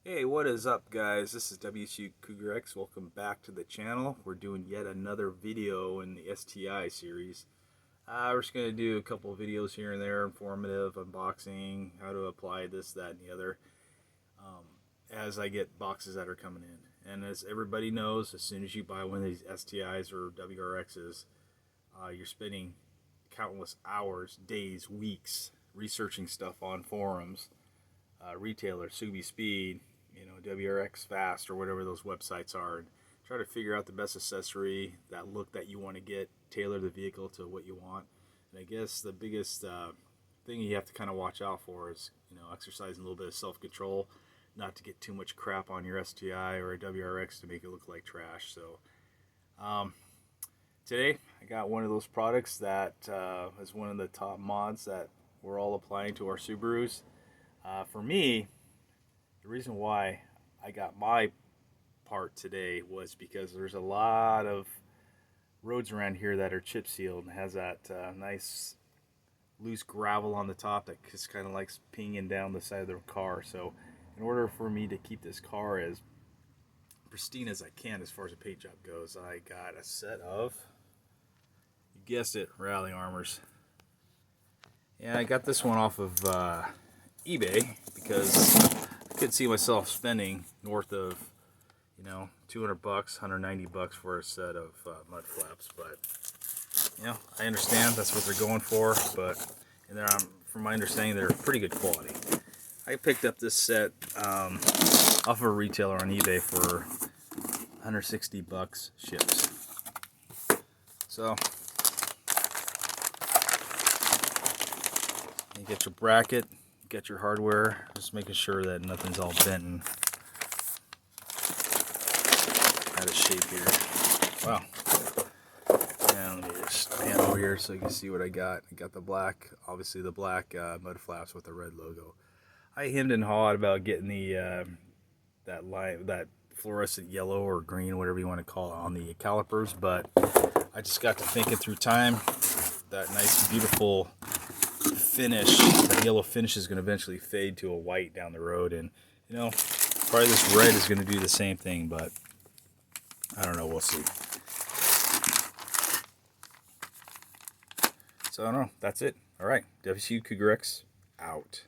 Hey, what is up, guys? This is WRX. Welcome back to the channel. We're doing yet another video in the STI series. We're just going to do a couple of videos here and there, informative, unboxing, how to apply this, that, and the other, as I get boxes that are coming in. And as everybody knows, as soon as you buy one of these STIs or WRXs, you're spending countless hours, days, weeks researching stuff on forums, retailer, Subi Speed, WRX Fast, or whatever those websites are, and try to figure out the best accessory, that look that you want to get, tailor the vehicle to what you want. And I guess the biggest thing you have to kind of watch out for is, exercising a little bit of self-control, not to get too much crap on your STI or a WRX to make it look like trash. So today I got one of those products that is one of the top mods that we're all applying to our Subarus. For me, the reason why I got my part today was because there's a lot of roads around here that are chip sealed and has that nice loose gravel on the top that just kind of likes pinging down the side of the car. So in order for me to keep this car as pristine as I can as far as the paint job goes, I got a set of, you guessed it, Rallyarmors. And I got this one off of eBay because I could see myself spending north of, $200, $190 for a set of mud flaps. But I understand that's what they're going for. But from my understanding, they're pretty good quality. I picked up this set off of a retailer on eBay for $160 ships. So you get your bracket. Get your hardware, just making sure that nothing's all bent and out of shape here. Wow. And let me just pan over here so you can see what I got. I got the black, obviously the black mud flaps with the red logo. I hemmed and hawed about getting the that fluorescent yellow or green, whatever you want to call it, on the calipers, but I just got to thinking through time, that nice, beautiful finish, that yellow finish is going to eventually fade to a white down the road, and probably this red is going to do the same thing, but I don't know, we'll see. So I don't know, that's it. All right, WRX out.